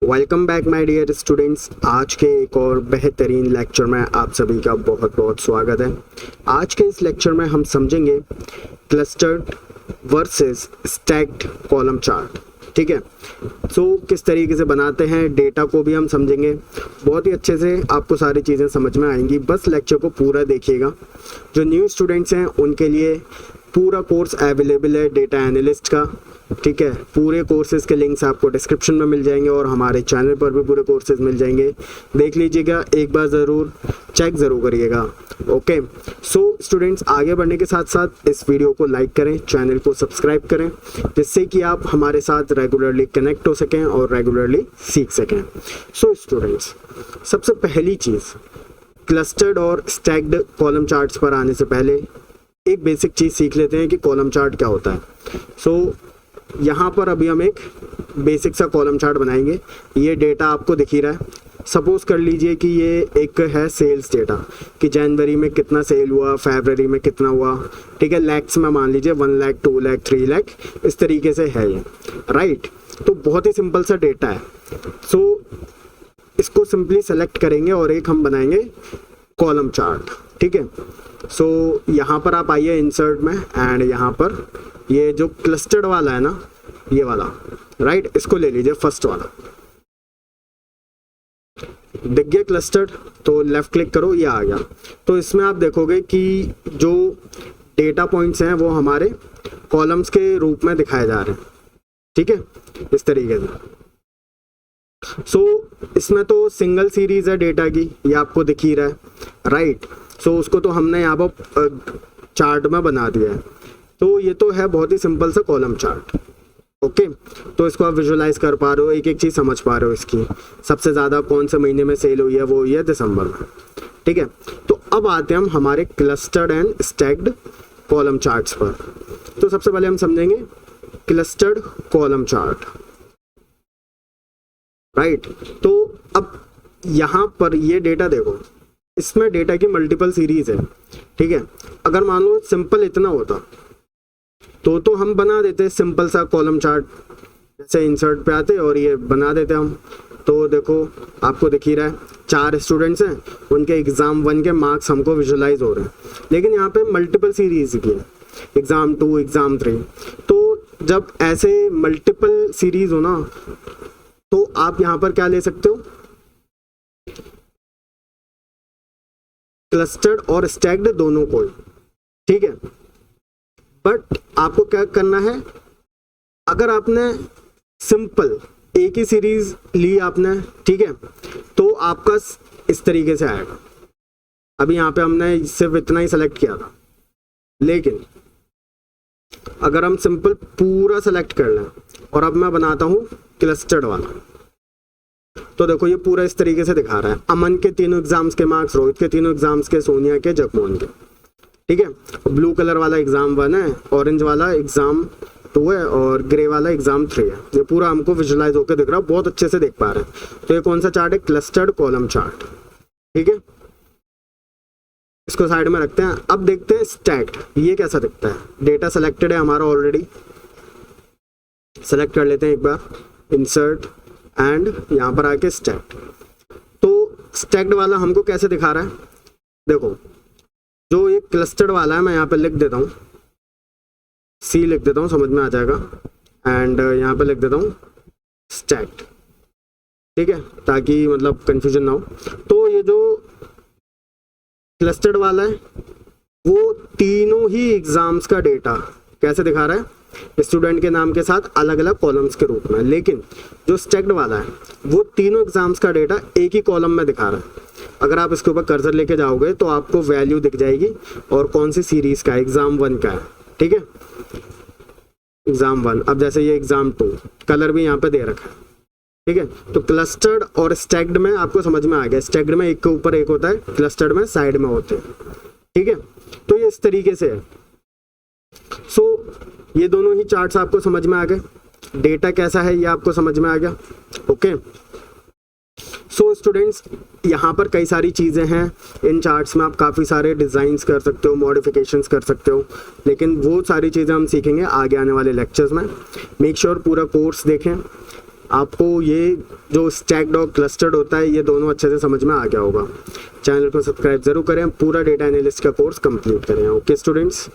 Welcome back my dear students. आज के एक और बेहतरीन लेक्चर में आप सभी का बहुत बहुत स्वागत है। आज के इस लेक्चर में हम समझेंगे clustered versus stacked column chart. ठीक है, सो किस तरीके से बनाते हैं, डेटा को भी हम समझेंगे। बहुत ही अच्छे से आपको सारी चीज़ें समझ में आएंगी, बस लेक्चर को पूरा देखिएगा। जो न्यू स्टूडेंट्स हैं उनके लिए पूरा कोर्स अवेलेबल है डेटा एनालिस्ट का। ठीक है, पूरे कोर्सेज के लिंक्स आपको डिस्क्रिप्शन में मिल जाएंगे और हमारे चैनल पर भी पूरे कोर्सेज मिल जाएंगे। देख लीजिएगा, एक बार ज़रूर चेक ज़रूर करिएगा। ओके, सो स्टूडेंट्स, आगे बढ़ने के साथ साथ इस वीडियो को लाइक करें, चैनल को सब्सक्राइब करें, जिससे कि आप हमारे साथ रेगुलरली कनेक्ट हो सकें और रेगुलरली सीख सकें। सो स्टूडेंट्स, सबसे पहली चीज़, क्लस्टर्ड और स्टैक्ड कॉलम चार्ट्स पर आने से पहले एक बेसिक चीज़ सीख लेते हैं कि कॉलम चार्ट क्या होता है। सो यहाँ पर अभी हम एक बेसिक सा कॉलम चार्ट बनाएंगे। ये डेटा आपको दिख ही रहा है। सपोज कर लीजिए कि ये एक है सेल्स डेटा कि जनवरी में कितना सेल हुआ, फरवरी में कितना हुआ। ठीक है, लैक्स में मान लीजिए 1 लाख, 2 लाख, 3 लाख, इस तरीके से है ये। राइट, तो बहुत ही सिंपल सा डेटा है। सो इसको सिंपली सेलेक्ट करेंगे और एक हम बनाएंगे कॉलम चार्ट। ठीक है, सो यहाँ पर आप आइए इंसर्ट में, एंड यहाँ पर ये जो क्लस्टर्ड वाला है ना, ये वाला, राइट, इसको ले लीजिए, फर्स्ट वाला। दिख गया क्लस्टर्ड, तो लेफ्ट क्लिक करो, ये आ गया। तो इसमें आप देखोगे कि जो डेटा पॉइंट्स हैं वो हमारे कॉलम्स के रूप में दिखाए जा रहे हैं। ठीक है, इस तरीके से। सो इसमें तो सिंगल सीरीज है डेटा की, ये आपको दिख ही रहा है। राइट, सो उसको तो हमने यहाँ पर चार्ट में बना दिया है। तो ये तो है बहुत ही सिंपल सा कॉलम चार्ट। ओके, तो इसको आप विजुअलाइज कर पा रहे हो, एक एक चीज़ समझ पा रहे हो। इसकी सबसे ज़्यादा कौन से महीने में सेल हुई है, वो ये दिसंबर में। ठीक है, तो अब आते हैं हम हमारे clustered and stacked column charts पर। तो सबसे पहले हम समझेंगे क्लस्टर्ड कॉलम चार्ट। राइट, तो अब यहाँ पर ये डेटा देखो, इसमें डेटा की मल्टीपल सीरीज है। ठीक है, अगर मान लो सिंपल इतना होता तो हम बना देते सिंपल सा कॉलम चार्ट, जैसे इंसर्ट पे आते और ये बना देते हम। तो देखो, आपको दिख ही रहा है, 4 स्टूडेंट्स हैं, उनके एग्ज़ाम 1 के मार्क्स हमको विजुलाइज हो रहे हैं। लेकिन यहाँ पे मल्टीपल सीरीज की है, एग्ज़ाम 2, एग्ज़ाम 3। तो जब ऐसे मल्टीपल सीरीज हो ना, तो आप यहाँ पर क्या ले सकते हो, क्लस्टर्ड और स्टैक्ड दोनों को। ठीक है, बट आपको क्या करना है, अगर आपने सिंपल एक ही सीरीज ली आपने, ठीक है, तो आपका इस तरीके से आएगा। अभी यहाँ पे हमने सिर्फ इतना ही सेलेक्ट किया था, लेकिन अगर हम सिंपल पूरा सेलेक्ट कर लें और अब मैं बनाता हूँ क्लस्टर्ड वाला, तो देखो ये पूरा इस तरीके से दिखा रहा है। अमन के 3 एग्जाम्स के मार्क्स, रोहित के 3 एग्जाम्स के, सोनिया के, जगमोहन के। ठीक है, ब्लू कलर वाला एग्जाम 1 है, ऑरेंज वाला एग्जाम 2 है और ग्रे वाला एग्जाम 3 है। ये पूरा हमको विजुलाइज होकर दिख रहा है, बहुत अच्छे से देख पा रहे हैं। तो ये कौन सा चार्ट है, क्लस्टर्ड कॉलम चार्ट। ठीक है, इसको साइड में रखते हैं। अब देखते हैं स्टैक्ड, ये कैसा दिखता है। डेटा सेलेक्टेड है हमारा ऑलरेडी, सेलेक्ट कर लेते हैं एक बार, इंसर्ट एंड यहाँ पर आके स्टैक्ड। तो स्टैक्ड वाला हमको कैसे दिखा रहा है, देखो, जो ये क्लस्टर्ड वाला है, मैं यहाँ पे लिख देता हूँ, C लिख देता हूँ, समझ में आ जाएगा, एंड यहाँ पे लिख देता हूँ स्टैक्ड। ठीक है, ताकि मतलब कंफ्यूजन ना हो। तो ये जो क्लस्टर्ड वाला है वो तीनों ही एग्जाम्स का डेटा कैसे दिखा रहा है, स्टूडेंट के नाम के साथ अलग अलग कॉलम्स के रूप में। लेकिन जो स्टैक्ड वाला है वो तीनों एग्जाम्स का डेटा एक ही कॉलम में दिखा रहा है। अगर आप इसके ऊपर कर्सर लेके जाओगे तो आपको वैल्यू दिख जाएगी और कौन सी सीरीज का, एग्जाम 1 का है। ठीक है, एग्जाम 1। अब जैसे ये एग्जाम 2, कलर भी यहाँ पे दे रखा है। ठीक है, तो क्लस्टर्ड और स्टैक्ड में आपको समझ में आ गया। स्टैक्ड में एक के ऊपर एक होता है, क्लस्टर्ड में साइड में होते हैं। ठीक है, तो ये इस तरीके से है। सो ये दोनों ही चार्ट्स आपको समझ में आ गए, डेटा कैसा है ये आपको समझ में आ गया। ओके, सो स्टूडेंट्स, यहाँ पर कई सारी चीज़ें हैं। इन चार्ट्स में आप काफ़ी सारे डिज़ाइंस कर सकते हो, मॉडिफिकेशंस कर सकते हो, लेकिन वो सारी चीज़ें हम सीखेंगे आगे आने वाले लेक्चर्स में। मेक श्योर पूरा कोर्स देखें। आपको ये जो स्टैक्ड और क्लस्टर्ड होता है ये दोनों अच्छे से समझ में आ गया होगा। चैनल को सब्सक्राइब जरूर करें, पूरा डेटा एनालिस्ट का कोर्स कंप्लीट करें। Okay students.